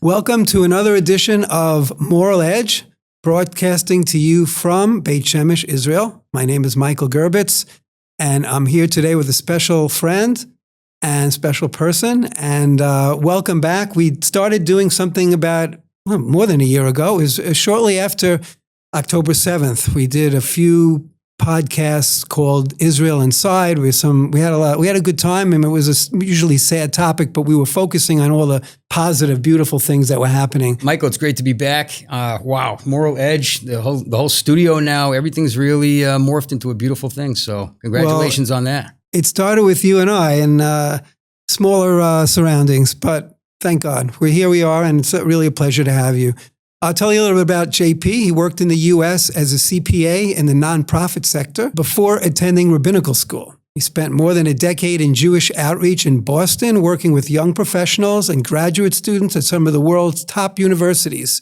Welcome to another edition of Moral Edge, broadcasting to you from Beit Shemesh, Israel. My name is Michael Gerbitz, and I'm here today with a special friend and special person. And welcome back. We started doing something about more than a year ago. It was shortly after October 7th. We did a few podcasts called Israel Inside. We had a good time, and it was a usually sad topic, but we were focusing on all the positive, beautiful things that were happening. Michael, it's great to be back. Wow, Moral Edge, the whole studio now, everything's really morphed into a beautiful thing. So congratulations on that. It started with you and I in smaller surroundings, but thank God here we are, and it's really a pleasure to have you. I'll tell you a little bit about JP. He worked in the U.S. as a CPA in the nonprofit sector before attending rabbinical school. He spent more than a decade in Jewish outreach in Boston, working with young professionals and graduate students at some of the world's top universities.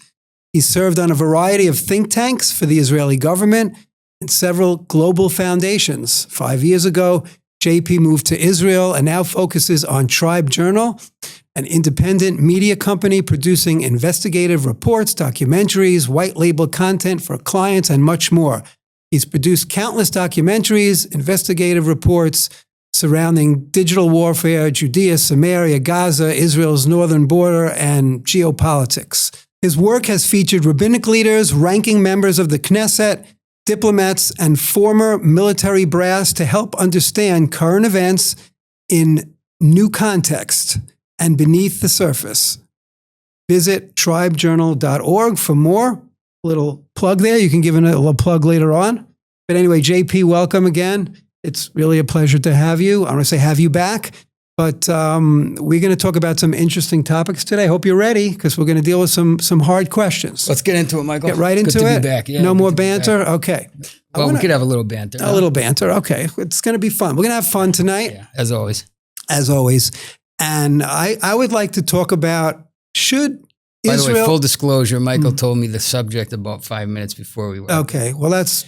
He served on a variety of think tanks for the Israeli government and several global foundations. 5 years ago, JP moved to Israel and now focuses on Tribe Journal, an independent media company producing investigative reports, documentaries, white label content for clients, and much more. He's produced countless documentaries, investigative reports surrounding digital warfare, Judea, Samaria, Gaza, Israel's northern border, and geopolitics. His work has featured rabbinic leaders, ranking members of the Knesset, diplomats, and former military brass to help understand current events in new context and beneath the surface. Visit tribejournal.org for more. A little plug there. You can give it a little plug later on. But anyway, JP, welcome again. It's really a pleasure to have you. I want to say have you back. But we're going to talk about some interesting topics today. Hope you're ready, because we're going to deal with some hard questions. Let's get into it, Michael. Get right into it. Good to be back. Yeah, no more banter? Okay. Well, we could have a little banter. A little banter. Okay. It's going to be fun. We're going to have fun tonight. Yeah, as always. As always. And I would like to talk about, should Israel... By the way, full disclosure, Michael told me the subject about 5 minutes before we went. Okay. Well, that's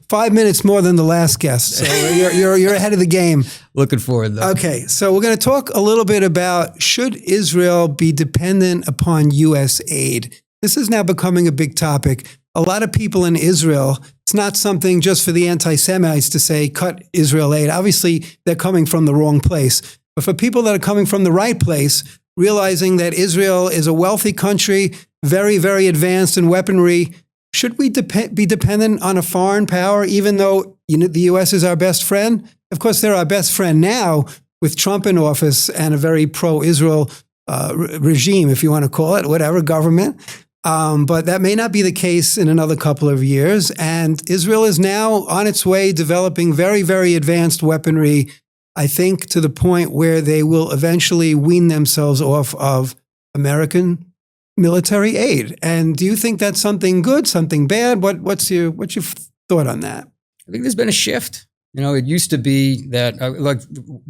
5 minutes more than the last guest. So you're ahead of the game. Looking forward, though. Okay. So we're going to talk a little bit about, should Israel be dependent upon U.S. aid? This is now becoming a big topic. A lot of people in Israel, it's not something just for the anti-Semites to say, cut Israel aid. Obviously, they're coming from the wrong place. But for people that are coming from the right place, realizing that Israel is a wealthy country, very, very advanced in weaponry, should we be dependent on a foreign power, even though the U.S. is our best friend? Of course, they're our best friend now with Trump in office and a very pro-Israel regime, if you want to call it, whatever, government. But that may not be the case in another couple of years. And Israel is now on its way developing very, very advanced weaponry, I think, to the point where they will eventually wean themselves off of American military aid. And do you think that's something good, something bad? What's your thought on that? I think there's been a shift. It used to be that, like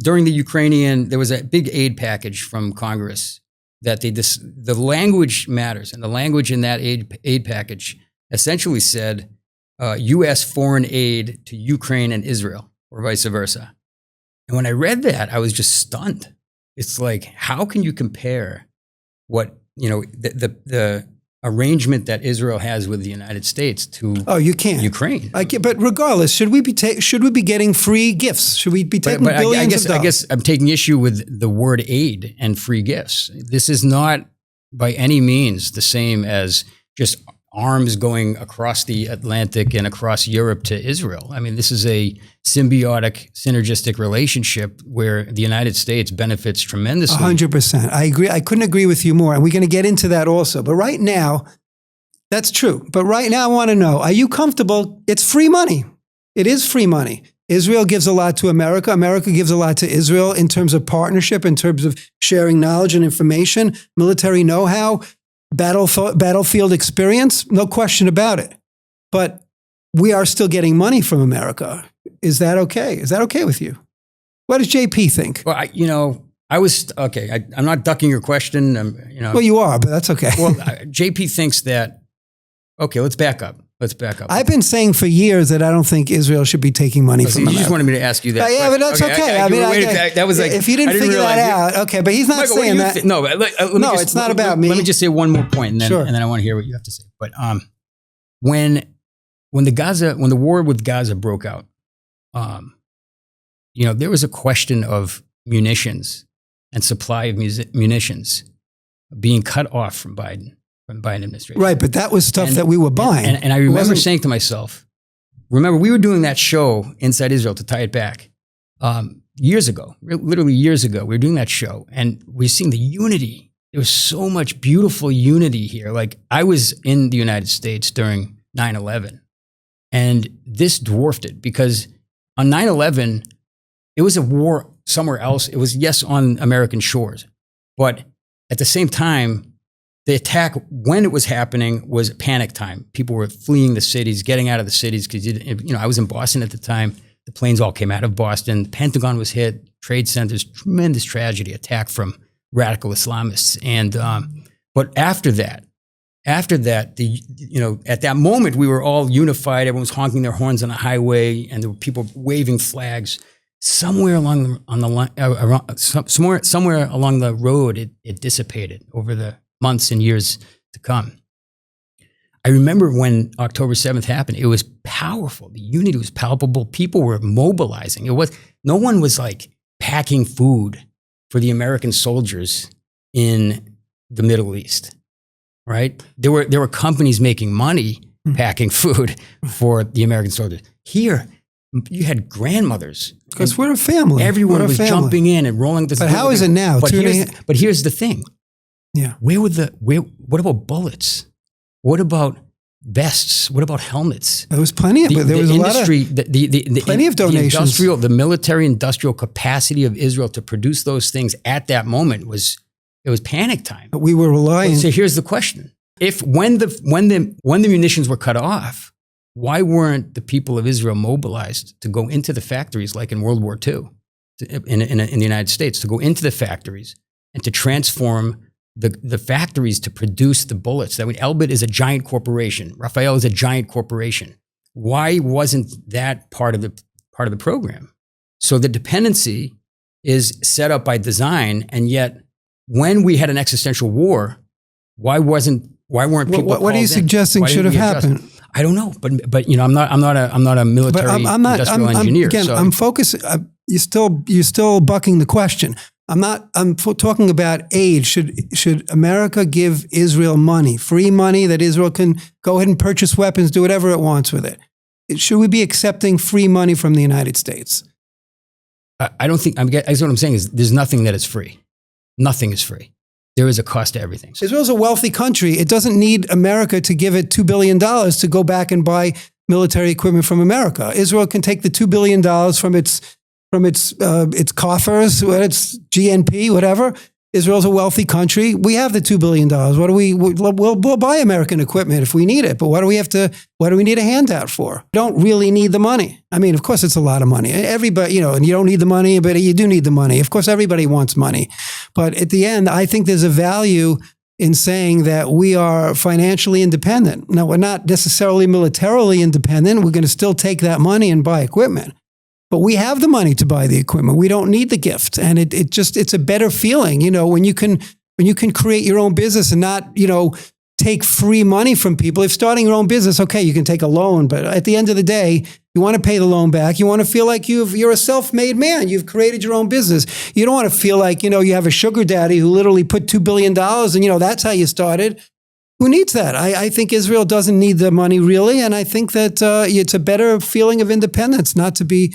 during the Ukrainian, there was a big aid package from Congress that the language matters, and the language in that aid package essentially said U.S. foreign aid to Ukraine and Israel, or vice versa. And when I read that, I was just stunned. It's like, how can you compare what, the arrangement that Israel has with the United States to you can't. Ukraine? But regardless, should we be getting free gifts? Should we be taking billions of dollars? I guess I'm taking issue with the word aid and free gifts. This is not by any means the same as just arms going across the Atlantic and across Europe to Israel. I mean, this is a symbiotic, synergistic relationship where the United States benefits tremendously. 100%. I agree. I couldn't agree with you more. And we're going to get into that also. But right now, that's true. But right now, I want to know, are you comfortable? It's free money. It is free money. Israel gives a lot to America. America gives a lot to Israel in terms of partnership, in terms of sharing knowledge and information, military know-how, battlefield experience, no question about it. But we are still getting money from America. Is that okay? Is that okay with you? What does JP think? Well, I was, okay, I'm not ducking your question. Well, you are, but that's okay. Well, JP thinks that, okay, let's back up. Let's back up. I've been saying for years that I don't think Israel should be taking money from You America. just wanted me to ask you that. Yeah, but that's okay. I mean, that was like, if you didn't figure that out, okay. But he's not Michael, saying that. No, It's not about me. Let me just say one more point, and then Sure. and then I want to hear what you have to say. But when the war with Gaza broke out, there was a question of munitions and supply of munitions being cut off from Biden administration. Right, but that was stuff that we were buying. And I remember saying to myself, remember, we were doing that show Inside Israel, to tie it back, years ago, literally years ago. We were doing that show, and we're seeing the unity. There was so much beautiful unity here. Like, I was in the United States during 9/11, and this dwarfed it, because on 9/11, it was a war somewhere else. It was, yes, on American shores, but at the same time, the attack, when it was happening, was panic time. People were fleeing the cities, getting out of the cities, because I was in Boston at the time. The planes all came out of Boston. The Pentagon was hit, trade centers, tremendous tragedy, attack from radical Islamists. And but after that, at that moment, we were all unified. Everyone was honking their horns on the highway, and there were people waving flags. Somewhere along somewhere along the road, it dissipated over the months and years to come. I remember when October 7th happened, it was powerful. The unity was palpable. People were mobilizing. No one was like packing food for the American soldiers in the Middle East, right? There were companies making money packing food for the American soldiers. Here, you had grandmothers. Because we're a family. Everyone was jumping in and rolling. But how is it now? But here's the thing. Yeah. What about bullets? What about vests? What about helmets? There was plenty of it. There was plenty of donations. The military industrial capacity of Israel to produce those things at that moment it was panic time. But we were relying. So here's the question: when the munitions were cut off, why weren't the people of Israel mobilized to go into the factories like in World War II, in the United States, to go into the factories and to transform the factories to produce the bullets? Elbit is a giant corporation. Rafael is a giant corporation. Why wasn't that part of the program? So the dependency is set up by design, and yet when we had an existential war, why weren't people? What are you suggesting should have happened? I don't know, but I'm not a military industrial engineer. Again, so I'm focused. You're still bucking the question. I'm talking about aid. Should America give Israel money, free money that Israel can go ahead and purchase weapons, do whatever it wants with it? Should we be accepting free money from the United States? I don't think. I guess what I'm saying is there's nothing that is free. Nothing is free. There is a cost to everything. Israel's a wealthy country. It doesn't need America to give it $2 billion to go back and buy military equipment from America. Israel can take the $2 billion from its coffers, its GNP, whatever. Israel's a wealthy country. We have the $2 billion. We'll buy American equipment if we need it. But what do we need a handout for? We don't really need the money. I mean, of course, it's a lot of money. Everybody, and you don't need the money, but you do need the money. Of course, everybody wants money. But at the end, I think there's a value in saying that we are financially independent. Now, we're not necessarily militarily independent. We're going to still take that money and buy equipment. But we have the money to buy the equipment. We don't need the gift. And it's a better feeling, when you can create your own business and not, take free money from people. If starting your own business, okay, you can take a loan, but at the end of the day, you want to pay the loan back. You want to feel like you're a self-made man. You've created your own business. You don't want to feel like, you have a sugar daddy who literally put $2 billion and, that's how you started. Who needs that? I think Israel doesn't need the money really. And I think that it's a better feeling of independence not to be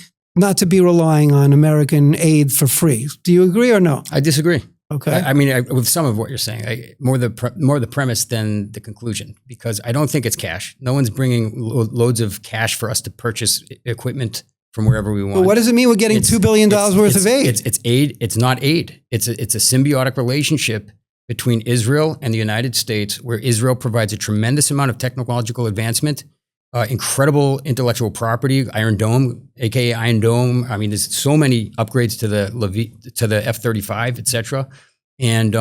relying on American aid for free. Do you agree or no? I disagree. Okay. With some of what you're saying, more the premise than the conclusion, because I don't think it's cash. No one's bringing loads of cash for us to purchase equipment from wherever we want. Well, what does it mean we're getting $2 billion worth of aid? It's aid. It's not aid. It's a symbiotic relationship between Israel and the United States, where Israel provides a tremendous amount of technological advancement, incredible intellectual property, Iron Dome, aka Iron Dome. There's so many upgrades to the F-35, et cetera, and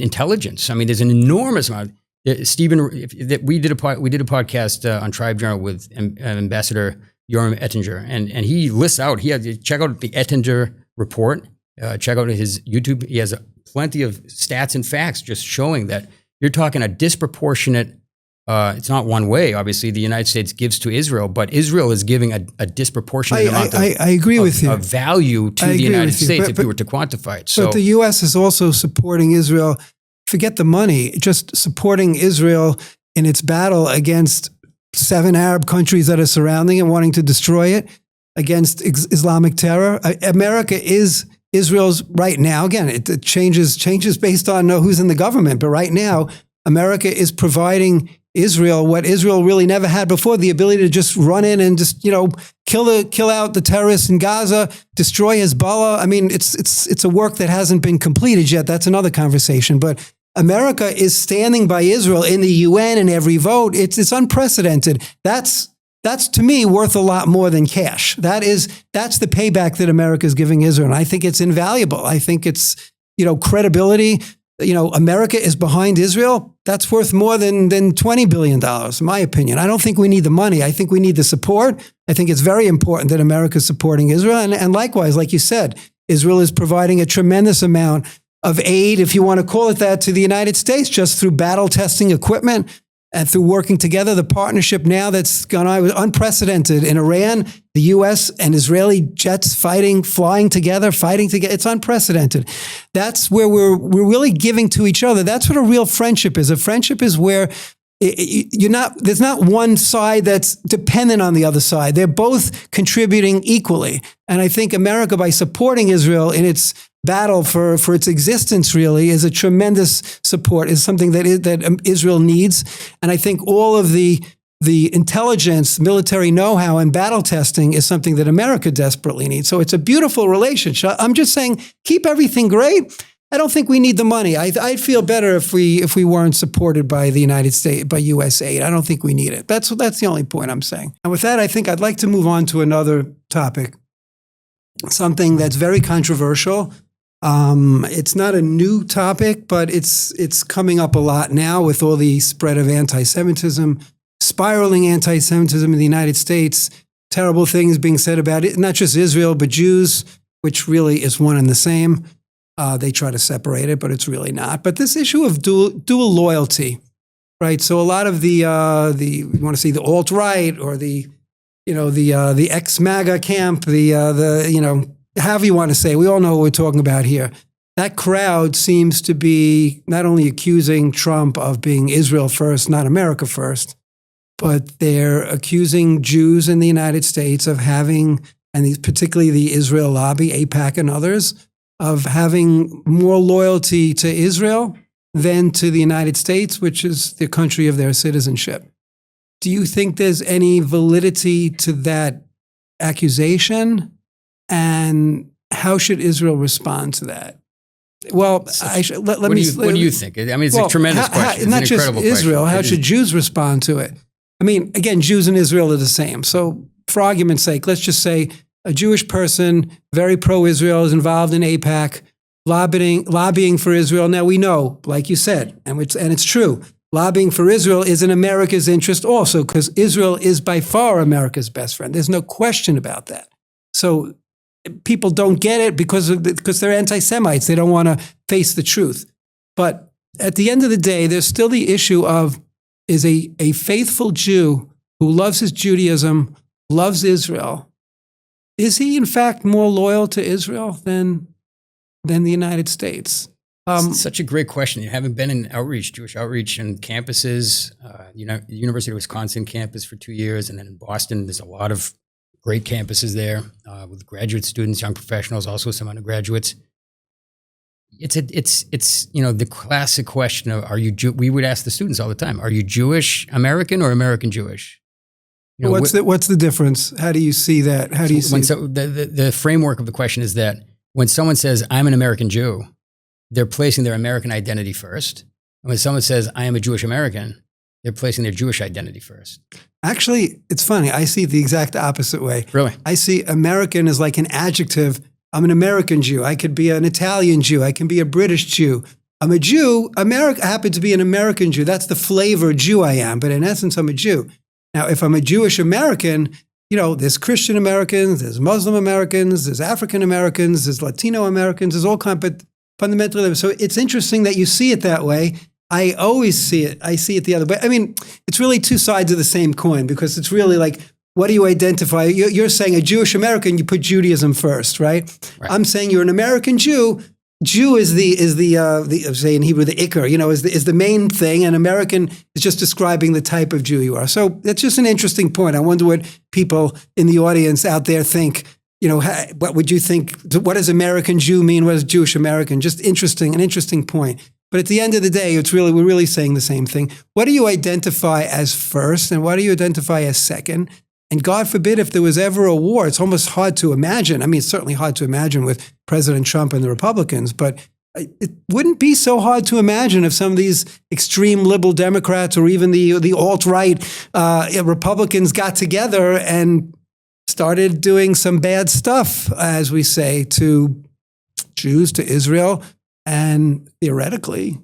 intelligence. There's an enormous amount. Stephen, we did a podcast on Tribe Journal with Ambassador Yoram Ettinger, and he lists out. Check out the Ettinger report. Check out his YouTube. He has plenty of stats and facts just showing that you're talking a disproportionate. It's not one way. Obviously, the United States gives to Israel, but Israel is giving a disproportionate amount of, I agree with you. Of value to the United States if you were to quantify it. So, but the U.S. is also supporting Israel. Forget the money, just supporting Israel in its battle against 7 Arab countries that are surrounding it, wanting to destroy it, against Islamic terror. America is Israel's right now. Again, it changes based on who's in the government. But right now, America is providing Israel what Israel really never had before: the ability to just run in and just kill out the terrorists in Gaza, destroy Hezbollah. I mean, it's a work that hasn't been completed yet. That's another conversation. But America is standing by Israel in the UN in every vote. It's unprecedented. That's to me worth a lot more than cash. That's the payback that America is giving Israel, and I think it's invaluable. I think it's credibility. America is behind Israel. That's worth more than $20 billion, in my opinion. I don't think we need the money. I think we need the support. I think it's very important that America is supporting Israel. And likewise, like you said, Israel is providing a tremendous amount of aid, if you want to call it that, to the United States, just through battle testing equipment and through working together. The partnership now that's gone on was unprecedented in Iran, the U.S. and Israeli jets flying together. It's unprecedented. That's where we're really giving to each other. That's what a real friendship is. A friendship is where there's not one side that's dependent on the other side. They're both contributing equally. And I think America, by supporting Israel in its battle for its existence, really is a tremendous support, is something that Israel needs. And I think all of the intelligence, military know-how, and battle testing is something that America desperately needs. So it's a beautiful relationship. I'm just saying, keep everything great. I don't think we need the money. I'd feel better if we weren't supported by the United States, by U.S. aid. I don't think we need it. That's the only point I'm saying. And with that, I think I'd like to move on to another topic, something that's very controversial. It's not a new topic, but it's coming up a lot now with all the spread of anti-Semitism, spiraling anti-Semitism in the United States, terrible things being said about it, not just Israel, but Jews, which really is one and the same. They try to separate it, but it's really not. But this issue of dual loyalty, right? So a lot of you want to see the alt-right or the ex-MAGA camp, however you want to say, we all know what we're talking about here. That crowd seems to be not only accusing Trump of being Israel first, not America first, but they're accusing Jews in the United States of having, and particularly the Israel lobby, AIPAC and others, of having more loyalty to Israel than to the United States, which is the country of their citizenship. Do you think there's any validity to that accusation? And how should Israel respond to that? Well, what do you think? I mean, it's a tremendous question. It's not just Israel. Question. How should Jews respond to it? I mean, again, Jews and Israel are the same. So for argument's sake, let's just say a Jewish person, very pro-Israel, is involved in AIPAC, lobbying for Israel. Now, we know, like you said, and it's true, lobbying for Israel is in America's interest also, because Israel is by far America's best friend. There's no question about that. So people don't get it because they're anti-Semites. They don't want to face the truth. But at the end of the day, there's still the issue of, is a faithful Jew who loves his Judaism, loves Israel, is he in fact more loyal to Israel than the United States? Such a great question. You haven't been in Jewish outreach in campuses, the University of Wisconsin campus for 2 years, and then in Boston, there's a lot of great campuses there with graduate students, young professionals, also some undergraduates. It's the classic question of, are you we would ask the students all the time, are you Jewish American or American Jewish? What's the difference? How do you see that? How do you see the framework of the question is that when someone says, I'm an American Jew, they're placing their American identity first. And when someone says, I am a Jewish American, they're placing their Jewish identity first. Actually, it's funny. I see it the exact opposite way. Really? I see American as like an adjective. I'm an American Jew. I could be an Italian Jew. I can be a British Jew. I'm a Jew. I happen to be an American Jew. That's the flavor Jew I am. But in essence, I'm a Jew. Now, if I'm a Jewish American, there's Christian Americans, there's Muslim Americans, there's African Americans, there's Latino Americans, there's all kinds, but fundamentally, so it's interesting that you see it that way. I always see it. I see it the other way. I mean, it's really two sides of the same coin, because it's really like, what do you identify? You're saying a Jewish American, you put Judaism first, right? I'm saying you're an American Jew. Jew is the say in Hebrew, the ikar, is the main thing, and American is just describing the type of Jew you are. So that's just an interesting point. I wonder what people in the audience out there think. What would you think? What does American Jew mean? What does Jewish American? Just an interesting point. But at the end of the day, we're really saying the same thing. What do you identify as first, and what do you identify as second? And God forbid if there was ever a war, it's almost hard to imagine. I mean, it's certainly hard to imagine with President Trump and the Republicans, but it wouldn't be so hard to imagine if some of these extreme liberal Democrats or even the alt-right Republicans got together and started doing some bad stuff, as we say, to Jews, to Israel, and theoretically,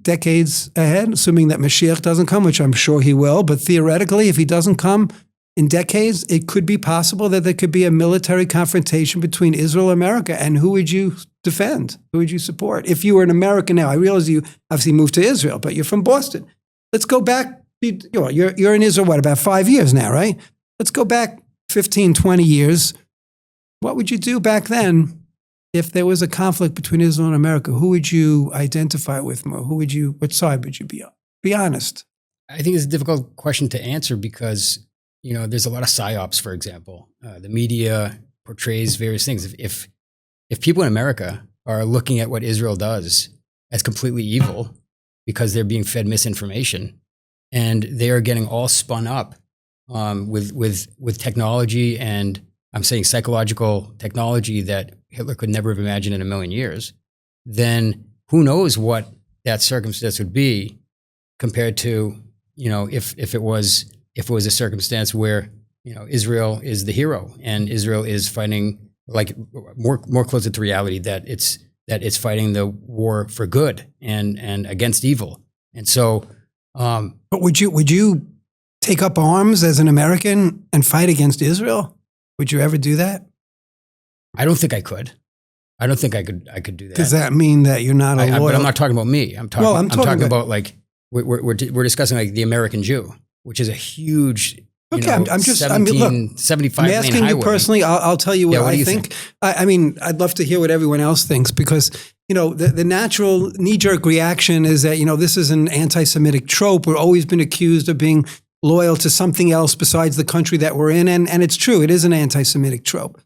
decades ahead, assuming that Mashiach doesn't come, which I'm sure he will, but theoretically, if he doesn't come, in decades, it could be possible that there could be a military confrontation between Israel and America. And who would you defend? Who would you support? If you were an American now, I realize you obviously moved to Israel, but you're from Boston. Let's go back. You're in Israel, about 5 years now, right? Let's go back 15, 20 years. What would you do back then if there was a conflict between Israel and America? Who would you identify with more? What side would you be on? Be honest. I think it's a difficult question to answer because there's a lot of psyops, for example. The media portrays various things. If people in America are looking at what Israel does as completely evil because they're being fed misinformation, and they are getting all spun up with technology, and I'm saying psychological technology that Hitler could never have imagined in a million years, then who knows what that circumstance would be compared to if it was a circumstance where Israel is the hero and Israel is fighting like more closer to reality that it's fighting the war for good and against evil. And so, but would you take up arms as an American and fight against Israel? Would you ever do that? I don't think I could. I don't think I could do that. Does that mean that you're not a loyal? But I'm not talking about me. I'm talking about like we're discussing like the American Jew, which is a huge, I'm 75 lane highway. I'm asking you personally. I'll tell you what I think. I mean, I'd love to hear what everyone else thinks, because the natural knee-jerk reaction is that this is an anti-Semitic trope. We're always been accused of being loyal to something else besides the country that we're in, and it's true. It is an anti-Semitic trope.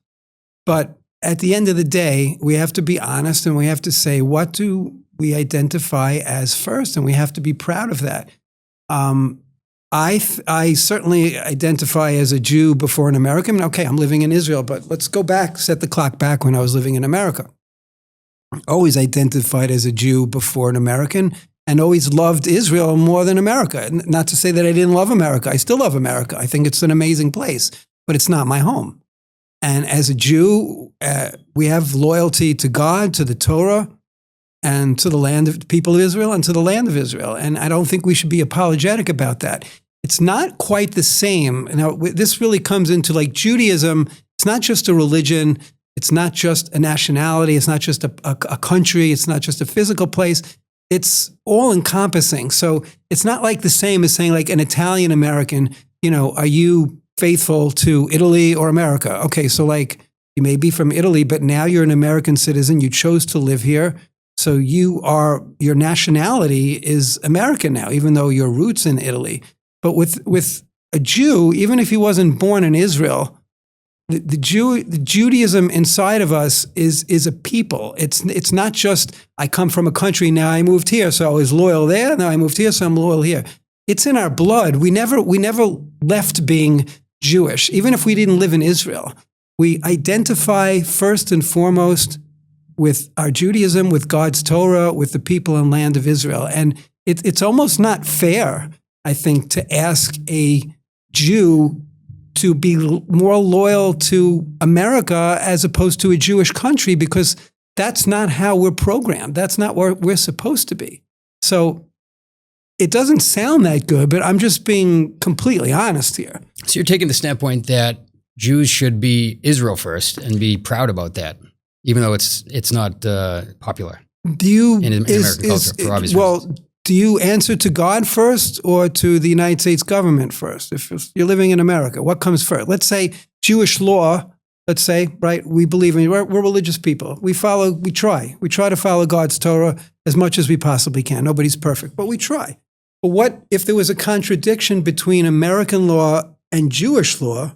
But at the end of the day, we have to be honest, and we have to say, what do we identify as first? And we have to be proud of that. I certainly identify as a Jew before an American. Okay, I'm living in Israel, but let's go back, set the clock back when I was living in America. Always identified as a Jew before an American, and always loved Israel more than America. Not to say that I didn't love America. I still love America. I think it's an amazing place, but it's not my home. And as a Jew, we have loyalty to God, to the Torah, and to the land of the people of Israel, and to the land of Israel. And I don't think we should be apologetic about that. It's not quite the same. Now, this really comes into like Judaism. It's not just a religion. It's not just a nationality. It's not just a country. It's not just a physical place. It's all encompassing. So it's not like the same as saying like an Italian American, are you faithful to Italy or America? Okay, so like you may be from Italy, but now you're an American citizen. You chose to live here. So your nationality is American now, even though your roots in Italy. But with a Jew, even if he wasn't born in Israel, the Judaism inside of us is a people. It's not just I come from a country, now I moved here, so I was loyal there. Now I moved here, so I'm loyal here. It's in our blood. We never left being Jewish, even if we didn't live in Israel. We identify first and foremost with our Judaism, with God's Torah, with the people and land of Israel, and it's almost not fair, I think, to ask a Jew to be more loyal to America as opposed to a Jewish country, because that's not how we're programmed. That's not where we're supposed to be. So it doesn't sound that good, but I'm just being completely honest here. So you're taking the standpoint that Jews should be Israel first and be proud about that, even though it's not popular Do you in American culture for obvious reasons. Do you answer to God first or to the United States government first? If you're living in America, what comes first? Let's say Jewish law. Let's say, right? We believe in we're religious people. We try to follow God's Torah as much as we possibly can. Nobody's perfect, but we try. But what if there was a contradiction between American law and Jewish law?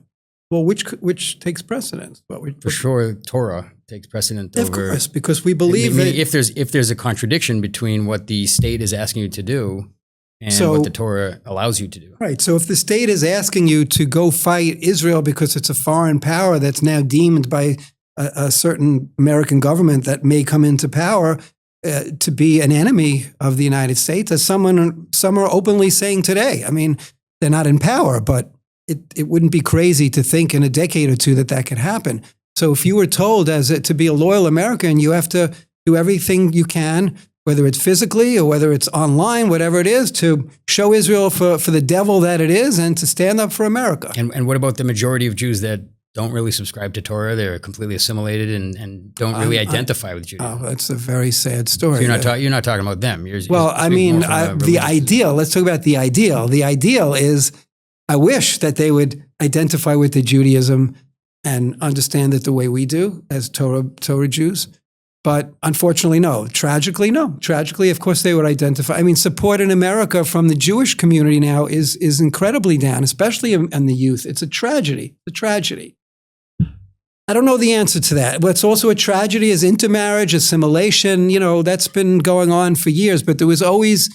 Well, which takes precedence? For sure, Torah takes precedent over. Of course, because we believe that if there's a contradiction between what the state is asking you to do and what the Torah allows you to do. Right. So if the state is asking you to go fight Israel because it's a foreign power that's now deemed by a certain American government that may come into power to be an enemy of the United States, as some are openly saying today. I mean, they're not in power, but it wouldn't be crazy to think in a decade or two that could happen. So if you were told to be a loyal American, you have to do everything you can, whether it's physically or whether it's online, whatever it is, to show Israel for the devil that it is and to stand up for America. And what about the majority of Jews that don't really subscribe to Torah? They're completely assimilated and don't really identify with Judaism. Oh, that's a very sad story. So you're not talking about them. The ideal, let's talk about the ideal. The ideal is, I wish that they would identify with the Judaism and understand it the way we do as Torah Jews. But unfortunately, no. Tragically, no. Tragically, of course, they would identify. I mean, support in America from the Jewish community now is incredibly down, especially in the youth. It's a tragedy. It's a tragedy. I don't know the answer to that. What's also a tragedy is intermarriage, assimilation. You know, that's been going on for years. But there was always,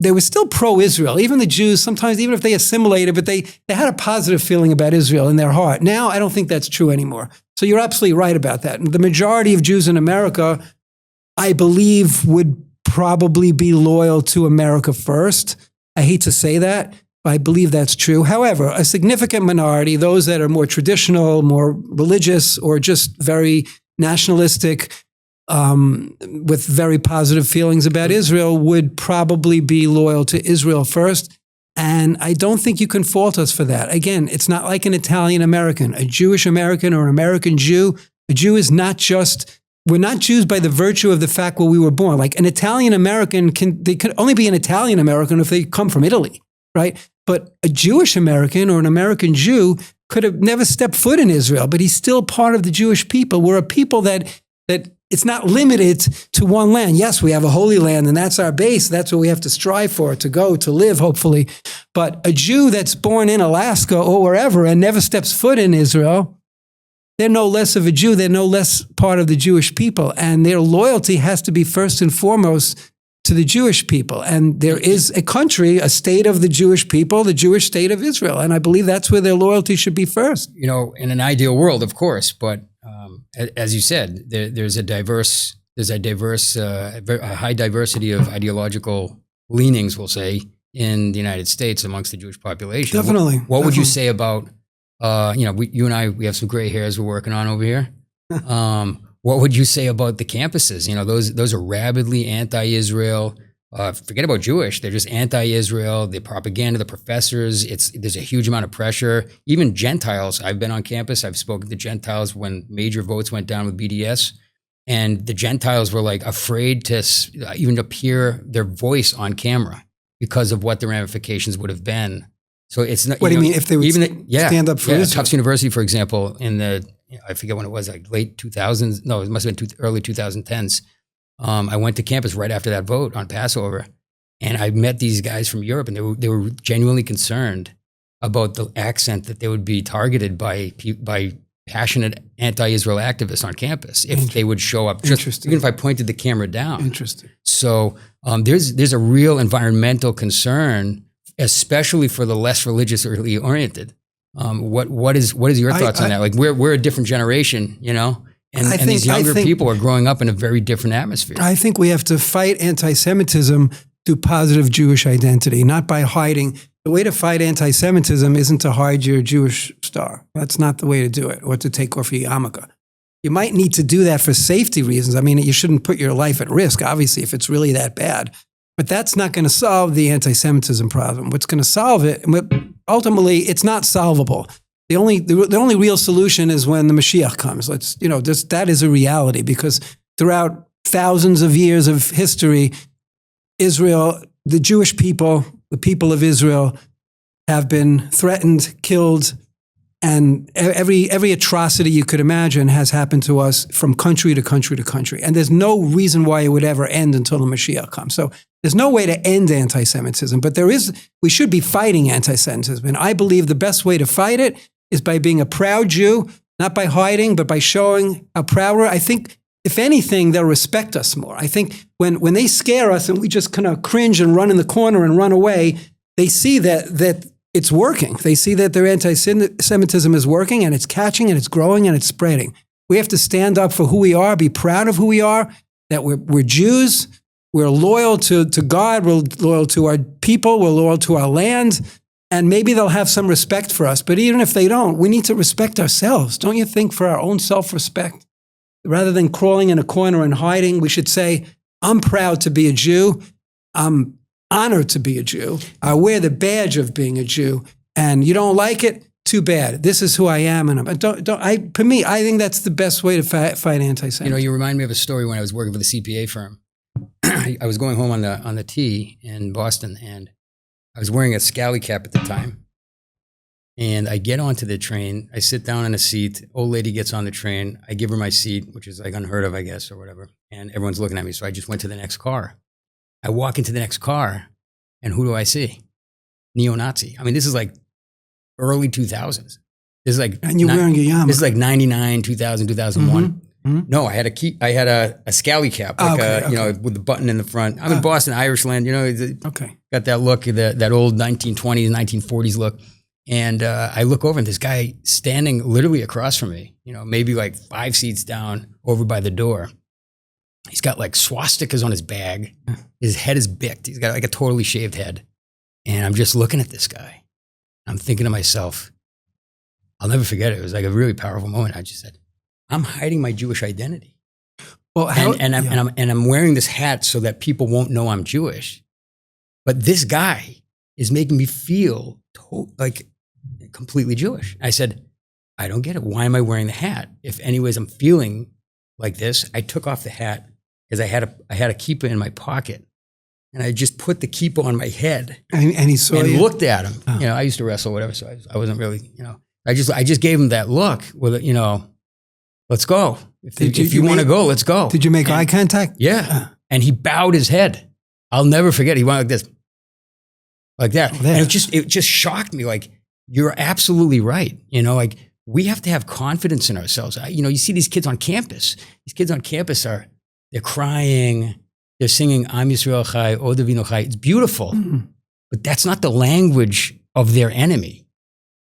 they were still pro-Israel. Even the Jews, sometimes, even if they assimilated, but they had a positive feeling about Israel in their heart. Now, I don't think that's true anymore. So you're absolutely right about that. The majority of Jews in America, I believe, would probably be loyal to America first. I hate to say that, but I believe that's true. However, a significant minority, those that are more traditional, more religious, or just very nationalistic, with very positive feelings about Israel, would probably be loyal to Israel first. And I don't think you can fault us for that. Again, it's not like an Italian American, a Jewish American, or an American Jew. A Jew is not just, we're not Jews by the virtue of the fact where we were born. Like an Italian American, they could only be an Italian American if they come from Italy, right? But a Jewish American or an American Jew could have never stepped foot in Israel, but he's still part of the Jewish people. We're a people that it's not limited to one land. Yes, we have a holy land, and that's our base. That's what we have to strive for, to go, to live, hopefully. But a Jew that's born in Alaska or wherever and never steps foot in Israel, they're no less of a Jew. They're no less part of the Jewish people. And their loyalty has to be first and foremost to the Jewish people. And there is a country, a state of the Jewish people, the Jewish state of Israel. And I believe that's where their loyalty should be first. You know, in an ideal world, of course, but as you said, there's a high diversity of ideological leanings, we'll say, in the United States amongst the Jewish population. Definitely. What would you say about, you and I, we have some gray hairs we're working on over here. What would you say about the campuses? You know, those are rabidly anti-Israel. Forget about Jewish. They're just anti-Israel. The propaganda, the professors, there's a huge amount of pressure. Even Gentiles, I've been on campus. I've spoken to Gentiles when major votes went down with BDS. And the Gentiles were like afraid to even appear their voice on camera because of what the ramifications would have been. So it's not. What do you mean if they would stand up for Israel? Tufts University, for example, in I forget when it was, like late 2000s. No, it must have been early 2010s. I went to campus right after that vote on Passover, and I met these guys from Europe, and they were genuinely concerned about the accent that they would be targeted by passionate anti-Israel activists on campus if they would show up. Just even if I pointed the camera down. Interesting. So there's a real environmental concern, especially for the less religiously oriented. What is your thoughts on that? Like we're a different generation, you know. And these younger people are growing up in a very different atmosphere. I think we have to fight anti-Semitism through positive Jewish identity, not by hiding. The way to fight anti-Semitism isn't to hide your Jewish star. That's not the way to do it, or to take off your yarmulke. You might need to do that for safety reasons. I mean, you shouldn't put your life at risk, obviously, if it's really that bad. But that's not going to solve the anti-Semitism problem. What's going to solve it, ultimately, it's not solvable. The only real solution is when the Mashiach comes. That is a reality, because throughout thousands of years of history, Israel, the Jewish people, the people of Israel, have been threatened, killed, and every atrocity you could imagine has happened to us from country to country to country. And there's no reason why it would ever end until the Mashiach comes. So there's no way to end anti-Semitism, but we should be fighting anti-Semitism. And I believe the best way to fight it is by being a proud Jew, not by hiding, but by showing how proud we're. I think, if anything, they'll respect us more. I think when they scare us and we just kind of cringe and run in the corner and run away, they see that it's working. They see that their anti-Semitism is working, and it's catching, and it's growing, and it's spreading. We have to stand up for who we are, be proud of who we are, that we're Jews, we're loyal to God, we're loyal to our people, we're loyal to our land, and maybe they'll have some respect for us. But even if they don't, we need to respect ourselves. Don't you think, for our own self-respect? Rather than crawling in a corner and hiding, we should say, I'm proud to be a Jew. I'm honored to be a Jew. I wear the badge of being a Jew. And you don't like it? Too bad. This is who I am. And for me, I think that's the best way to fight anti-Semitism. You remind me of a story when I was working for the CPA firm. I was going home on the T in Boston, and I was wearing a scally cap at the time. And I get onto the train, I sit down in a seat, old lady gets on the train, I give her my seat, which is like unheard of, I guess, or whatever. And everyone's looking at me, so I just went to the next car. I walk into the next car, and who do I see? Neo-Nazi. I mean, this is like early 2000s. This is like, and you're wearing a yarmulke. This is like 99, 2000, 2001. Mm-hmm. No, I had a scally cap, like with the button in the front. I'm in Boston, Irishland, got that look, that old 1920s, 1940s look. And I look over, and this guy standing literally across from me, maybe like 5 seats down over by the door. He's got like swastikas on his bag. His head is bicked. He's got like a totally shaved head. And I'm just looking at this guy. I'm thinking to myself, I'll never forget it. It was like a really powerful moment. I just said, I'm hiding my Jewish identity. Well, I'm wearing this hat so that people won't know I'm Jewish. But this guy is making me feel like completely Jewish. I said, I don't get it. Why am I wearing the hat? If anyways I'm feeling like this, I took off the hat because I had a kippah in my pocket, and I just put the kippah on my head. And he saw and looked at him. Oh. I used to wrestle, whatever, so I wasn't really, I just gave him that look with it, let's go. If you want to go, let's go. Did you make eye contact? Yeah. And he bowed his head. I'll never forget. He went like this. Like that. And it just shocked me. Like, you're absolutely right. Like, we have to have confidence in ourselves. You see these kids on campus. These kids on campus they're crying. They're singing Am Yisrael Chai, O Davinu Chai. It's beautiful. Mm-hmm. But that's not the language of their enemy.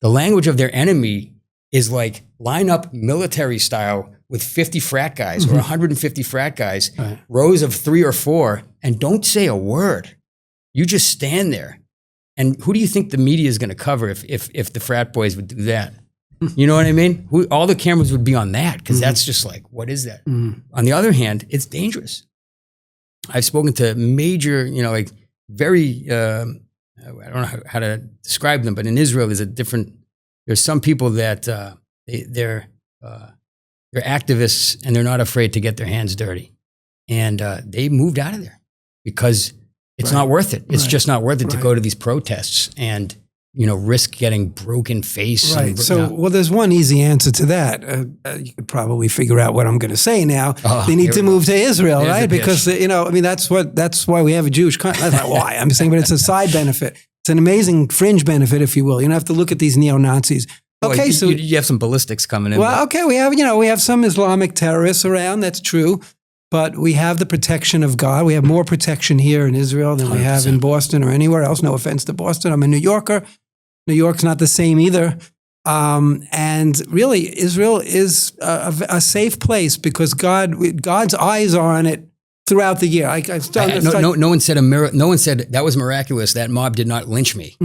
The language of their enemy is like, line up military style with 50 frat guys or 150 frat guys, rows of 3 or 4, and don't say a word. You just stand there. And who do you think the media is going to cover if the frat boys would do that? You know what I mean? All the cameras would be on that, because that's just like, what is that? On the other hand, it's dangerous. I've spoken to major, like very, I don't know how to describe them, but in Israel, there's some people that they're activists, and they're not afraid to get their hands dirty. And they moved out of there because it's not worth it. It's just not worth it to go to these protests and, risk getting broken face. Right. Well, there's one easy answer to that. You could probably figure out what I'm going to say now. They need to move to Israel, right? Because, that's why we have a Jewish country. That's not why. I'm saying, but it's a side benefit. It's an amazing fringe benefit, if you will. You don't have to look at these neo-Nazis. Okay, well, so you have some ballistics coming in. Well, okay, we have some Islamic terrorists around. That's true. But we have the protection of God. We have more protection here in Israel than 100%. We have in Boston or anywhere else. No offense to Boston. I'm a New Yorker. New York's not the same either. And really, Israel is a safe place because God's eyes are on it throughout the year. No one said that was miraculous. That mob did not lynch me.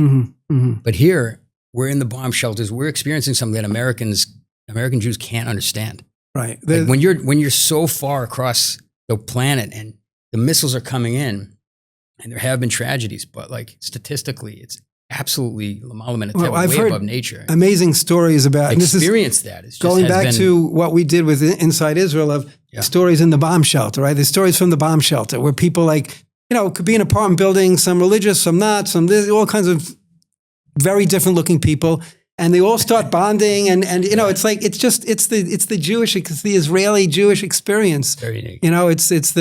But here, we're in the bomb shelters. We're experiencing something that American Jews can't understand. Right. Like when you're so far across the planet and the missiles are coming in, and there have been tragedies, but like statistically, it's absolutely I've way heard above nature. amazing stories about and Experience that. It's just going back to what we did with Inside Israel of stories in the bomb shelter, right? The stories from the bomb shelter where people like, it could be an apartment building, some religious, some not, some all kinds of very different looking people. And they all start bonding, and it's like it's the Israeli Jewish experience. Very unique. It's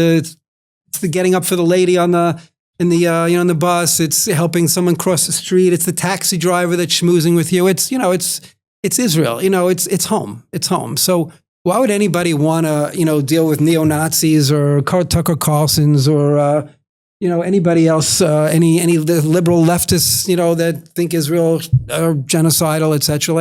the getting up for the lady on the bus. It's helping someone cross the street. It's the taxi driver that's schmoozing with you. It's Israel. It's home. It's home. So why would anybody want to deal with neo-Nazis or Tucker Carlsons or anybody else, any liberal leftists, that think Israel are genocidal, et cetera?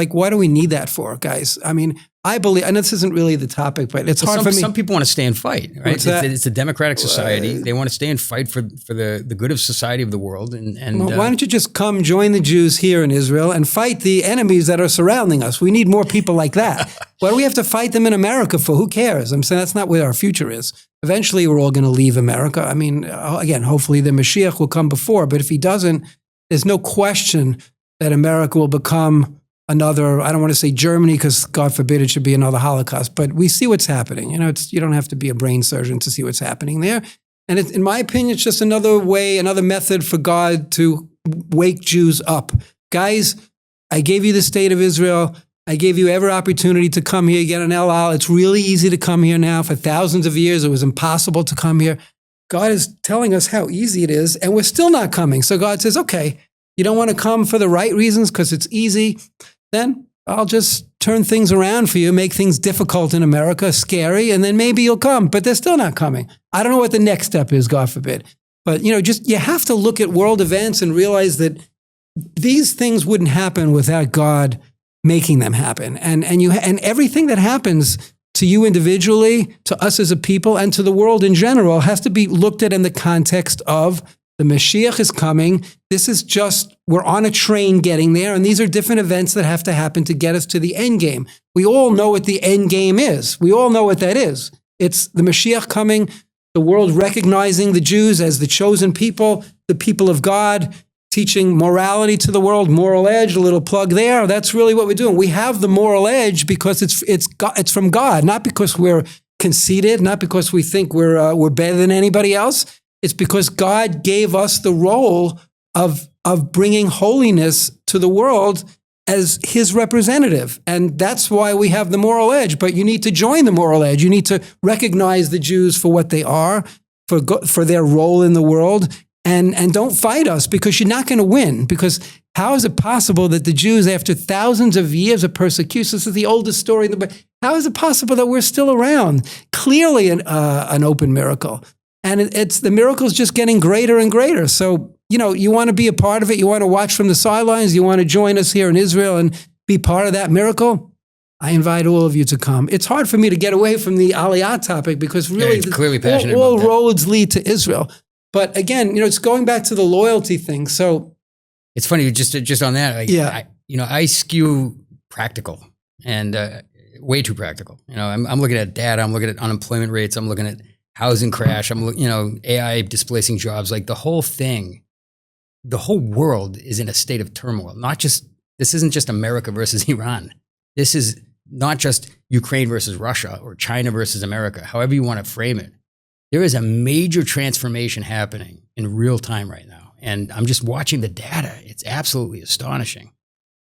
Why do we need that for, guys? I mean, I believe, and this isn't really the topic, but it's hard for me. Some people want to stay and fight, right? It's a democratic society. They want to stay and fight for the good of society, of the world. Why don't you just come join the Jews here in Israel and fight the enemies that are surrounding us? We need more people like that. Why do we have to fight them in America for? Who cares? I'm saying that's not where our future is. Eventually, we're all going to leave America. I mean, again, hopefully the Mashiach will come before, but if he doesn't, there's no question that America will become another, I don't want to say Germany because God forbid it should be another Holocaust, but we see what's happening. You don't have to be a brain surgeon to see what's happening there. And in my opinion, it's just another way, another method for God to wake Jews up. Guys, I gave you the state of Israel. I gave you every opportunity to come here, get an El Al. It's really easy to come here now. For thousands of years, it was impossible to come here. God is telling us how easy it is, and we're still not coming. So God says, okay, you don't want to come for the right reasons because it's easy, then I'll just turn things around for you, make things difficult in America, scary, and then maybe you'll come. But they're still not coming. I don't know what the next step is, God forbid. But, you have to look at world events and realize that these things wouldn't happen without God making them happen. And everything that happens to you individually, to us as a people, and to the world in general has to be looked at in the context of the Mashiach is coming. This is just, we're on a train getting there, and these are different events that have to happen to get us to the end game. We all know what the end game is. We all know what that is. It's the Mashiach coming, the world recognizing the Jews as the chosen people, the people of God, teaching morality to the world, moral edge, a little plug there. That's really what we're doing. We have the moral edge because it's from God, not because we're conceited, not because we think we're better than anybody else. It's because God gave us the role of bringing holiness to the world as his representative. And that's why we have the moral edge. But you need to join the moral edge. You need to recognize the Jews for what they are, for their role in the world. And don't fight us because you're not going to win. Because how is it possible that the Jews, after thousands of years of persecution, this is the oldest story in the Bible, how is it possible that we're still around? Clearly an open miracle. And the miracle's just getting greater and greater. So, you want to be a part of it. You want to watch from the sidelines. You want to join us here in Israel and be part of that miracle. I invite all of you to come. It's hard for me to get away from the Aliyah topic because really clearly passionate all about that. roads lead to Israel. But again, it's going back to the loyalty thing. So it's funny, just on that. I skew practical and way too practical. I'm looking at data. I'm looking at unemployment rates. I'm looking at housing crash. I'm looking, AI displacing jobs. Like the whole thing, the whole world is in a state of turmoil. This isn't just America versus Iran. This is not just Ukraine versus Russia or China versus America. However you want to frame it. There is a major transformation happening in real time right now. And I'm just watching the data. It's absolutely astonishing.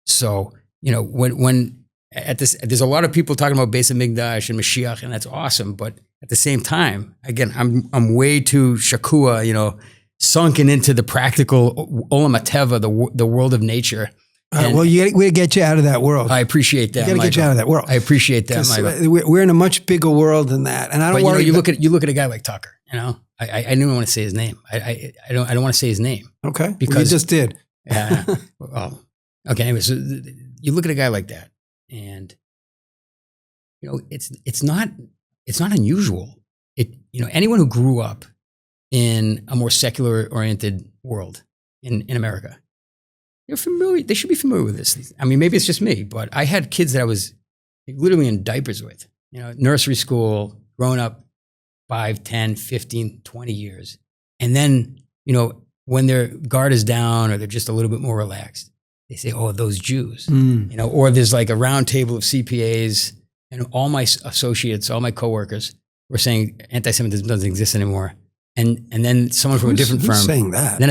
So, when there's a lot of people talking about Beis Hamikdash and Mashiach, and that's awesome. But at the same time, again, I'm way too shakua, sunken into the practical olam hateva, the world of nature. We get you out of that world. I appreciate that. We got to get you out of that world. I appreciate that, Michael. We're in a much bigger world than that, and I don't worry. You look at a guy like Tucker. I didn't want to say his name. I don't want to say his name. Okay, because you just did. Yeah. Well, okay. Anyway, so you look at a guy like that, and it's not unusual. Anyone who grew up in a more secular oriented world in America. They're familiar. They should be familiar with this. I mean, maybe it's just me, but I had kids that I was literally in diapers with, nursery school, grown up 5, 10, 15, 20 years. And then, when their guard is down or they're just a little bit more relaxed, they say, oh, those Jews, or there's like a round table of CPAs and all my associates, all my coworkers were saying anti-Semitism doesn't exist anymore. And then someone from a different firm saying that. Then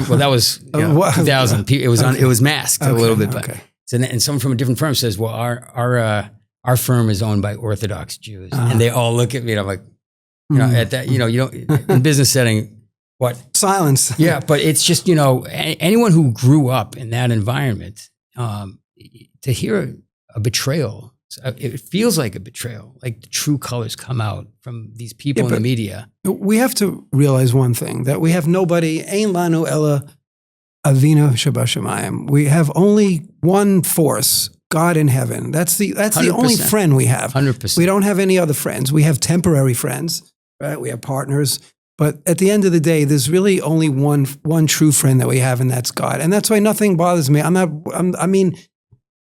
well, that was 2000. It was masked a little bit, but and someone from a different firm says, well, our firm is owned by Orthodox Jews, and they all look at me, and I'm like, at that, you don't in business setting. What? Silence. Yeah, but it's just, anyone who grew up in that environment, to hear a betrayal, it feels like a betrayal, like the true colors come out from these people in the media. We have to realize one thing, that we have nobody, Ein lanu ella Avinu Shabashamayim. We have only one force, God in heaven. That's the only friend we have. 100%. We don't have any other friends. We have temporary friends, right? We have partners. But at the end of the day, there's really only one true friend that we have, and that's God. And that's why nothing bothers me.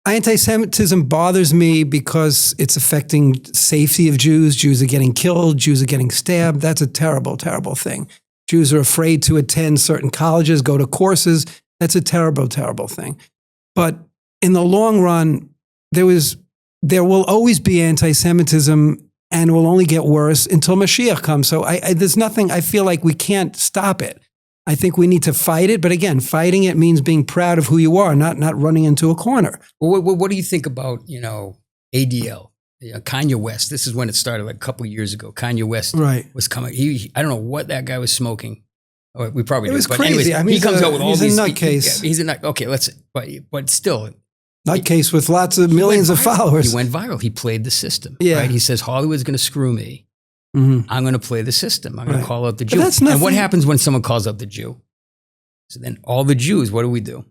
Anti-Semitism bothers me because it's affecting safety of Jews. Jews are getting killed. Jews are getting stabbed. That's a terrible, terrible thing. Jews are afraid to attend certain colleges, go to courses. That's a terrible, terrible thing. But in the long run, there will always be anti-Semitism, and will only get worse until Mashiach comes. So there's nothing, I feel like we can't stop it. I think we need to fight it. But again, fighting it means being proud of who you are, not running into a corner. Well, what do you think about, ADL? Kanye West. This is when it started, like a couple of years ago. Kanye West was coming. I don't know what that guy was smoking. Oh, we probably it do. was But crazy. anyways, he comes out with all these. He's a nutcase. He's a nut. Okay, but still. Nutcase with lots of millions of followers. He went viral. He played the system. Yeah. Right? He says, Hollywood's going to screw me. Mm-hmm. I'm going to play the system. I'm going to call out the Jew. That's nothing. And what happens when someone calls out the Jew? So then all the Jews, what do?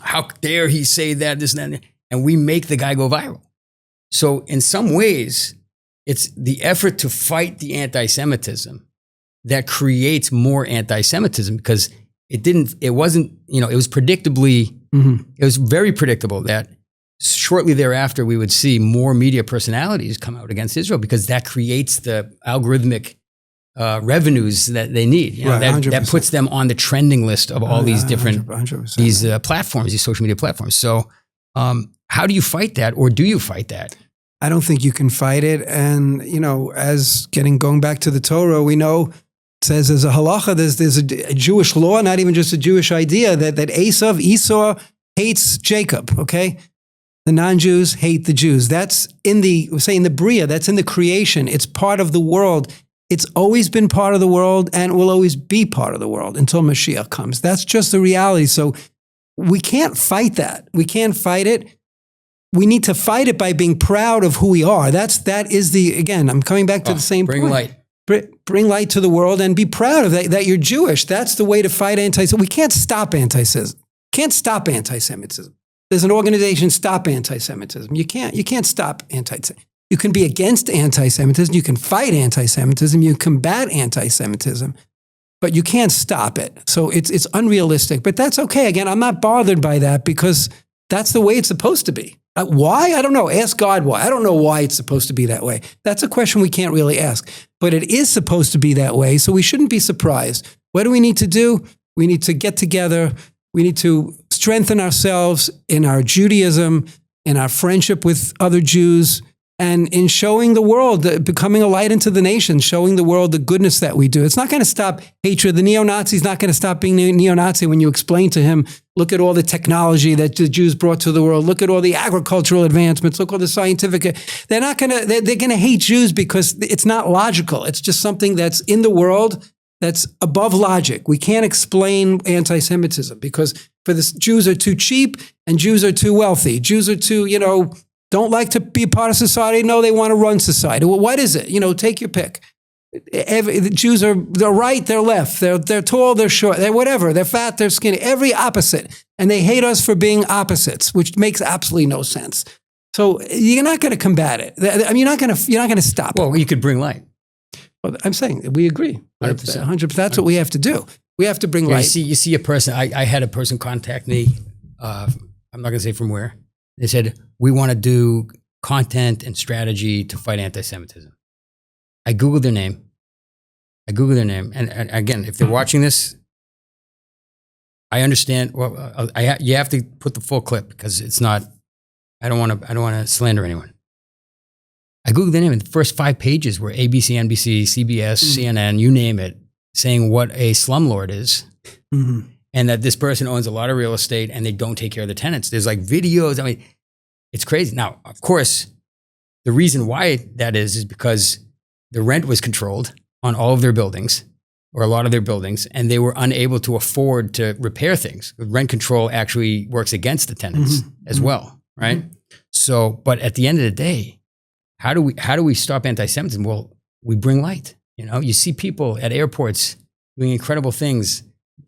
How dare he say that, this, and that? And we make the guy go viral. So in some ways, it's the effort to fight the anti-Semitism that creates more anti-Semitism, because it was predictably, it was very predictable that shortly thereafter we would see more media personalities come out against Israel, because that creates the algorithmic revenues that they need. That puts them on the trending list of all these different 100%. Platforms, these social media platforms. So how do you fight that, or do you fight that? I don't think you can fight it. And, going back to the Torah, we know it says there's a halacha, there's a Jewish law, not even just a Jewish idea, that Esau hates Jacob, okay? The non-Jews hate the Jews. That's in the Bria, that's in the creation. It's part of the world. It's always been part of the world and will always be part of the world until Mashiach comes. That's just the reality. So we can't fight that. We can't fight it. We need to fight it by being proud of who we are. Again, I'm coming back to the same point. Bring light. Bring light to the world and be proud of that you're Jewish. That's the way to fight anti-Semitism. We can't stop anti-Semitism. Can't stop anti-Semitism. There's an organization, Stop Anti-Semitism. You can't stop anti-Semitism. You can be against anti-Semitism. You can fight anti-Semitism. You combat anti-Semitism, but you can't stop it. So it's unrealistic, but that's okay. Again, I'm not bothered by that, because that's the way it's supposed to be. Why? I don't know. Ask God why. I don't know why it's supposed to be that way. That's a question we can't really ask, but it is supposed to be that way. So we shouldn't be surprised. What do we need to do? We need to get together. We need to strengthen ourselves in our Judaism, in our friendship with other Jews, and in showing the world, becoming a light into the nation, showing the world the goodness that we do. It's not going to stop hatred. The neo-Nazi's not going to stop being neo-Nazi when you explain to him, look at all the technology that the Jews brought to the world. Look at all the agricultural advancements. Look at all the scientific. They're going to hate Jews because it's not logical. It's just something that's in the world that's above logic. We can't explain anti-Semitism because Jews are too cheap and Jews are too wealthy. Jews are too, don't like to be a part of society. No, they want to run society. Well, what is it? Take your pick. The Jews they're right, they're left. They're tall, they're short, they're whatever. They're fat, they're skinny. Every opposite. And they hate us for being opposites, which makes absolutely no sense. So you're not going to combat it. I mean, you're not going to stop it. Well, you could bring light. Well, I'm saying we agree. 100%. 100%. That's what we have to do. We have to bring light. You see a person. I had a person contact me. I'm not going to say from where. They said, we want to do content and strategy to fight anti-Semitism. I Googled their name. And again, if they're watching this, I understand. Well, you have to put the full clip because it's not. I don't want to slander anyone. I Googled their name, and the first 5 pages were ABC, NBC, CBS, CNN, you name it, saying what a slumlord is, and that this person owns a lot of real estate and they don't take care of the tenants. There's like videos. I mean, it's crazy. Now, of course, the reason why that is because the rent was controlled on all of their buildings, or a lot of their buildings, and they were unable to afford to repair things. Rent control actually works against the tenants as well, right? So, but at the end of the day, how do we stop anti-Semitism? Well, we bring light. You know, you see people at airports doing incredible things,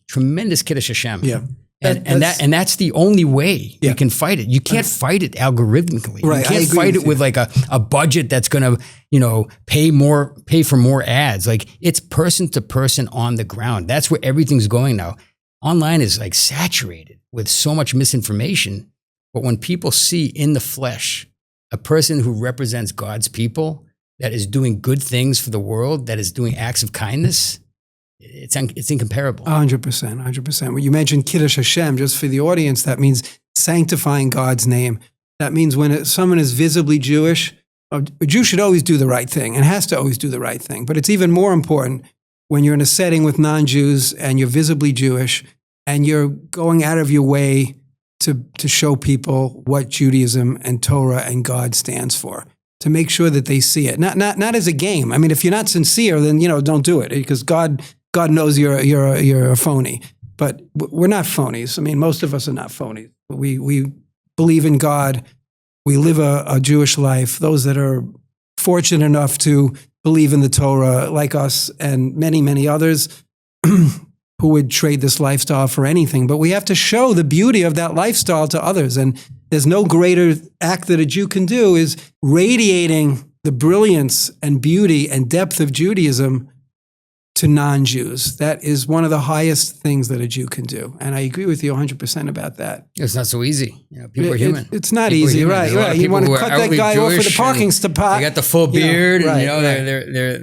tremendous Kiddush Hashem. Yeah. And that's the only way you can fight it. You can't fight it algorithmically. Right, you can't fight it with like a budget that's going to, you know, pay for more ads. Like, it's person to person on the ground. That's where everything's going now. Online is like saturated with so much misinformation. But when people see in the flesh a person who represents God's people, that is doing good things for the world, that is doing acts of kindness, it's incomparable. 100%. When you mentioned Kiddush Hashem, just for the audience, that means sanctifying God's name. That means when someone is visibly Jewish, a Jew should always do the right thing and has to always do the right thing. But it's even more important when you're in a setting with non-Jews and you're visibly Jewish and you're going out of your way to show people what Judaism and Torah and God stands for, to make sure that they see it. Not as a game. I mean, if you're not sincere, then, you know, don't do it, because God knows you're a phony. But we're not phonies. I mean, most of us are not phonies. We believe in God. We live a Jewish life. Those that are fortunate enough to believe in the Torah, like us and many, many others, who would trade this lifestyle for anything. But we have to show the beauty of that lifestyle to others. And there's no greater act that a Jew can do is radiating the brilliance and beauty and depth of Judaism to non-Jews. That is one of the highest things that a Jew can do. And I agree with you 100% about that. It's not so easy. You know, people are human. It's not easy, right? You want to cut that guy off with the parking spot. They got the full beard, and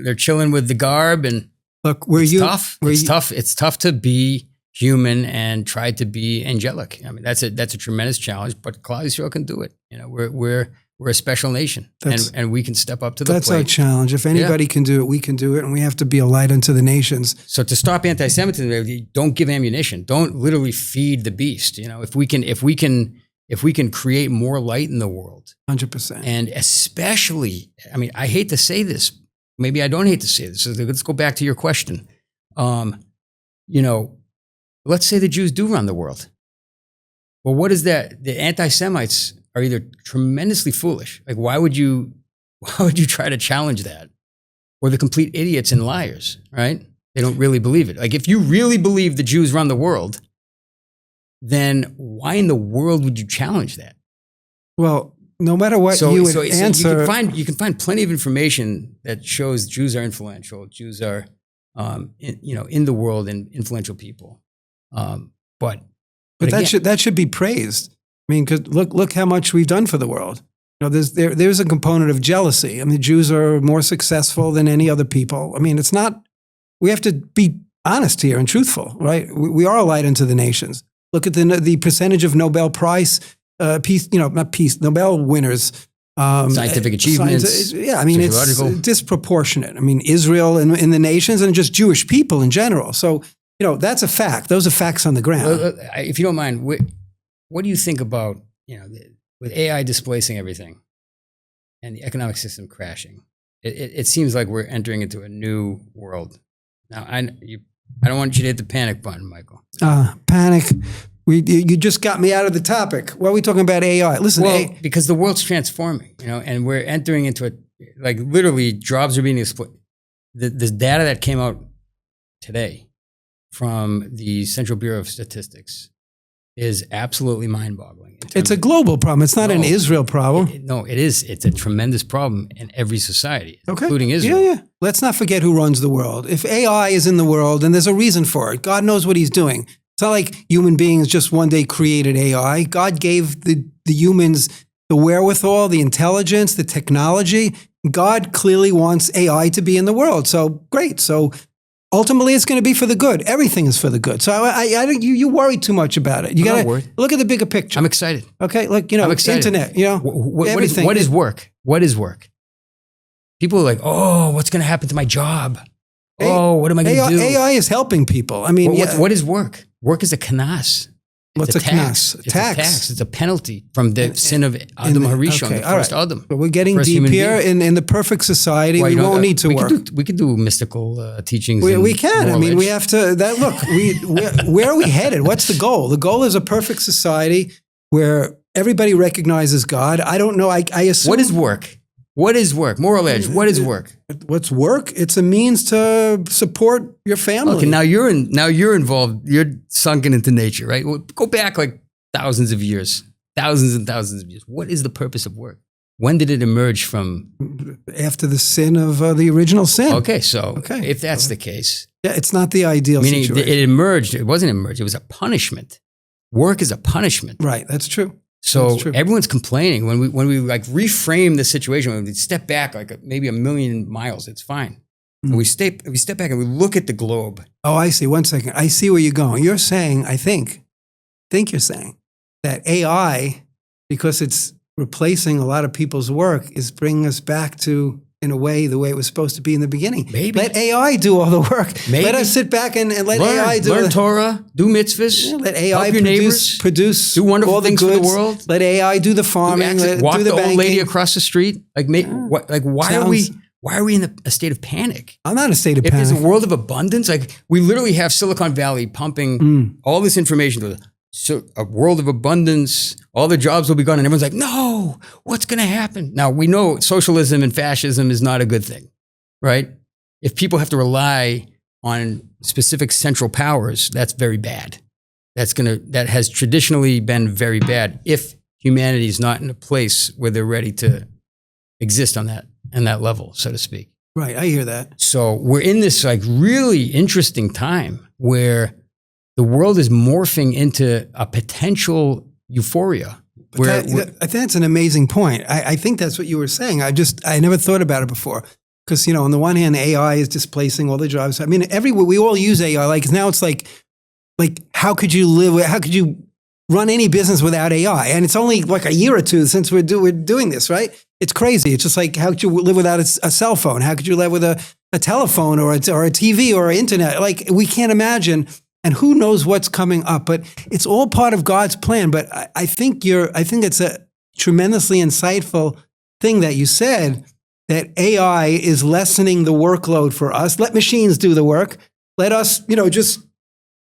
they're chilling with the garb, and look, it's tough to be human and try to be angelic. I mean, that's a tremendous challenge, but Klal Yisrael can do it. You know, we're a special nation, and we can step up to the plate. That's our challenge. If anybody can do it, we can do it, and we have to be a light unto the nations. So to stop anti-Semitism, don't give ammunition. Don't literally feed the beast. You know, if we can create more light in the world, 100%, and especially, I mean, I hate to say this. Maybe I don't hate to say this. So let's go back to your question. You know, let's say the Jews do run the world. Well, what is that? The anti-Semites are either tremendously foolish. Like, why would you try to challenge that? Or the complete idiots and liars, right? They don't really believe it. Like, if you really believe the Jews run the world, then why in the world would you challenge that? Well, no matter what you would answer. You can find plenty of information that shows Jews are influential. Jews are, in the world and influential people. But again, that should be praised. I mean, because look how much we've done for the world. You know, there's a component of jealousy. I mean, Jews are more successful than any other people. I mean, it's not. We have to be honest here and truthful, right? We are a light unto the nations. Look at the percentage of Nobel Prize Nobel winners. Scientific achievements. I mean, it's disproportionate. I mean, Israel in the nations and just Jewish people in general. So, you know, that's a fact. Those are facts on the ground. If you don't mind, what do you think about, you know, with AI displacing everything and the economic system crashing? It seems like we're entering into a new world. Now, I don't want you to hit the panic button, Michael. Panic. You just got me out of the topic. Why are we talking about AI? Listen, because the world's transforming, you know, and we're entering into literally jobs are being exploited. The data that came out today from the Central Bureau of Statistics is absolutely mind-boggling. It's a global problem. It's not an Israel problem. It is. It's a tremendous problem in every society, including Israel. Yeah. Let's not forget who runs the world. If AI is in the world, then there's a reason for it. God knows what he's doing. It's not like human beings just one day created AI. God gave the humans the wherewithal, the intelligence, the technology. God clearly wants AI to be in the world. So great. So ultimately, it's going to be for the good. Everything is for the good. So I don't. You worry too much about it. You got to look at the bigger picture. I'm excited. Okay, like I'm excited. internet. Everything. What is work? What is work? People are like, oh, what's going to happen to my job? Oh, what am I going to do? AI is helping people. I mean, what is work? Work is a kanas. What's a tax? It's a tax. It's a penalty from the sin of Adam Harishon, the first Adam. But we're getting deep here. In the perfect society, we won't need to work. We could do mystical teachings. We can. I mean, we have to. Where are we headed? What's the goal? The goal is a perfect society where everybody recognizes God. I don't know. I assume. What is work? What is work? Moral edge. What is work? What's work? It's a means to support your family. Okay, now you're involved. You're sunken into nature, right? Well, go back like thousands of years, thousands and thousands of years. What is the purpose of work? When did it emerge from? After the sin of the original sin. Okay, so if that's the case, yeah, it's not the ideal situation. It emerged. It wasn't emerged. It was a punishment. Work is a punishment. Right. That's true. So everyone's complaining when we like reframe the situation, when we step back like maybe a million miles, it's fine. Mm. We step back and we look at the globe. Oh, I see. 1 second. I see where you're going. You're saying, I think you're saying that AI, because it's replacing a lot of people's work, is bringing us back to, in a way, the way it was supposed to be in the beginning. Maybe. Let AI do all the work. Maybe. Let us sit back and let AI do learn Torah, do mitzvahs. Yeah, let AI help your neighbors, produce do wonderful all the things goods. for the world. Let AI do the farming. Walk do the banking. old lady across the street. Why are we in a state of panic? I'm not in a state of panic. If there's a world of abundance, like we literally have Silicon Valley pumping all this information to a world of abundance, all the jobs will be gone. And everyone's like, no, what's going to happen? Now, we know socialism and fascism is not a good thing, right? If people have to rely on specific central powers, that's very bad. That has traditionally been very bad if humanity is not in a place where they're ready to exist on that level, so to speak. Right, I hear that. So we're in this like really interesting time where the world is morphing into a potential euphoria. I think that's an amazing point. I think that's what you were saying. I never thought about it before. Because, on the one hand, AI is displacing all the jobs. I mean, everywhere, we all use AI. Like now it's like how could you run any business without AI? And it's only like a year or two since we're doing this, right? It's crazy. It's just like, how could you live without a cell phone? How could you live with a telephone or a TV or internet? Like, we can't imagine. And who knows what's coming up? But it's all part of God's plan. But I think it's a tremendously insightful thing that you said, that AI is lessening the workload for us. Let machines do the work. Let us, just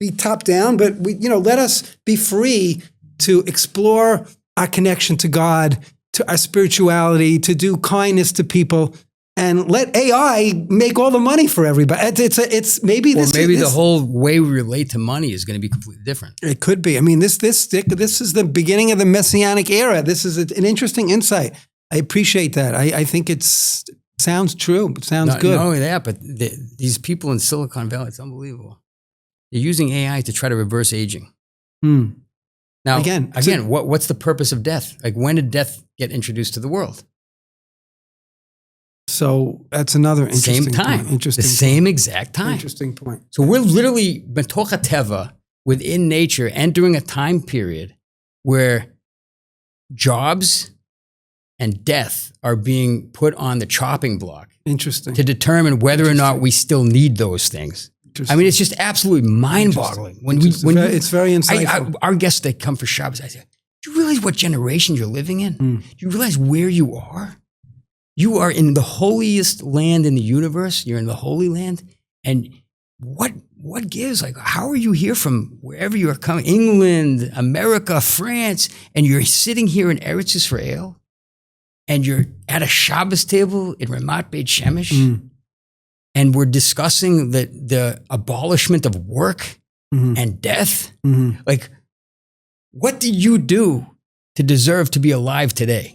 be top down. But let us be free to explore our connection to God, to our spirituality, to do kindness to people. And let AI make all the money for everybody. The whole way we relate to money is going to be completely different. It could be. I mean, this is the beginning of the Messianic Era. This is an interesting insight. I appreciate that. I think sounds true. It sounds good. Not only that, but these people in Silicon Valley, it's unbelievable. They're using AI to try to reverse aging. Now, again, what's the purpose of death? Like, when did death get introduced to the world? So that's another interesting same time. Point. Interesting. The same exact time. Interesting point. So we're literally betoch hateva, within nature, entering a time period where jobs and death are being put on the chopping block. Interesting. To determine whether or not we still need those things. I mean, it's just absolutely mind-boggling. It's very insightful. Our guests, they come for Shabbos. I say, do you realize what generation you're living in? Do you realize where you are? You are in the holiest land in the universe. You're in the Holy Land. And what gives? Like, how are you here from wherever you are coming? England, America, France, and you're sitting here in Eretz Yisrael, and you're at a Shabbos table in Ramat Beit Shemesh, and we're discussing the abolishment of work and death. Like, what did you do to deserve to be alive today?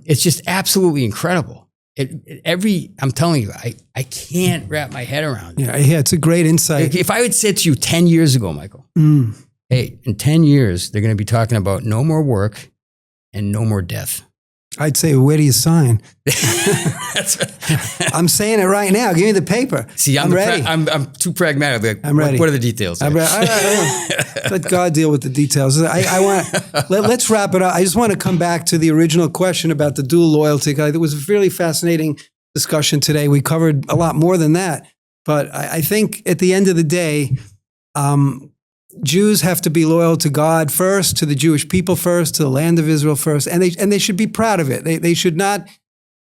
It's just absolutely incredible. I'm telling you, I can't wrap my head around it. Yeah, it's a great insight. If I would say to you 10 years ago, Michael, hey, in 10 years, they're going to be talking about no more work and no more death. I'd say, where do you sign? That's right. I'm saying it right now. Give me the paper. See, I'm ready. I'm too pragmatic. Like, I'm ready. What are the details? I'm ready. All right. Let God deal with the details. Let's wrap it up. I just want to come back to the original question about the dual loyalty. It was a really fascinating discussion today. We covered a lot more than that. But I think at the end of the day, Jews have to be loyal to God first, to the Jewish people first, to the land of Israel first, and they should be proud of it. They should not.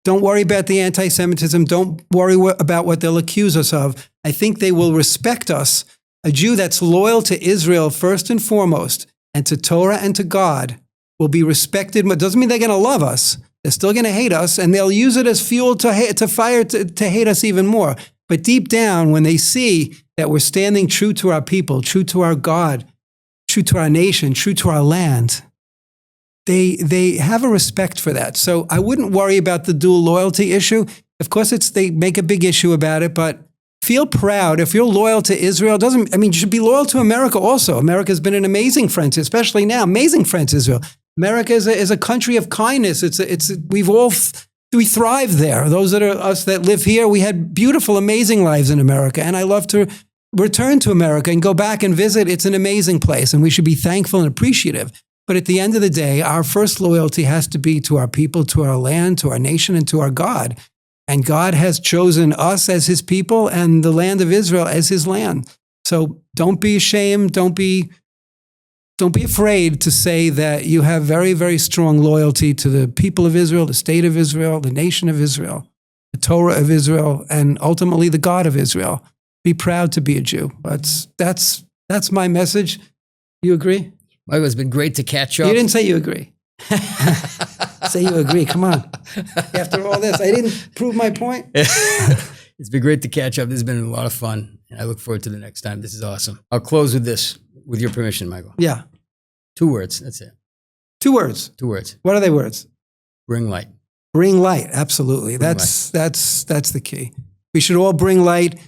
Don't worry about the anti-Semitism. Don't worry about what they'll accuse us of. I think they will respect us. A Jew that's loyal to Israel first and foremost, and to Torah and to God, will be respected. But it doesn't mean they're going to love us. They're still going to hate us, and they'll use it as fuel to hate us even more. But deep down, when they see that we're standing true to our people, true to our God, true to our nation, true to our land, they have a respect for that. So I wouldn't worry about the dual loyalty issue. Of course, they make a big issue about it, but feel proud. If you're loyal to Israel, you should be loyal to America also. America's been an amazing friend, especially now, amazing friend to Israel. America is a country of kindness. We thrive there. Those that are us that live here, we had beautiful, amazing lives in America. And I love to return to America and go back and visit. It's an amazing place, and we should be thankful and appreciative. But at the end of the day, our first loyalty has to be to our people, to our land, to our nation, and to our God. And God has chosen us as his people and the land of Israel as his land. So don't be ashamed. Don't be afraid to say that you have very, very strong loyalty to the people of Israel, the state of Israel, the nation of Israel, the Torah of Israel, and ultimately the God of Israel. Be proud to be a Jew. That's my message. You agree? Well, it's been great to catch up. You didn't say you agree. Say you agree. Come on. After all this, I didn't prove my point. It's been great to catch up. This has been a lot of fun. And I look forward to the next time. This is awesome. I'll close with this, with your permission, Michael. Yeah. 2 words. That's it. 2 words. 2 words. What are they words? Bring light. Bring light. Absolutely. That's the key. We should all bring light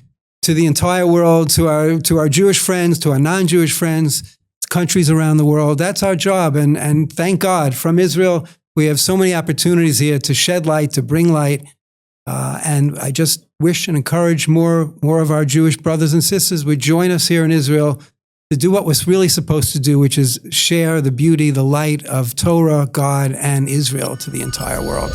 to the entire world, to our Jewish friends, to our non-Jewish friends, countries around the world. That's our job. And thank God, from Israel, we have so many opportunities here to shed light, to bring light. And I just wish and encourage more of our Jewish brothers and sisters would join us here in Israel to do what we're really supposed to do, which is share the beauty, the light of Torah, God, and Israel to the entire world.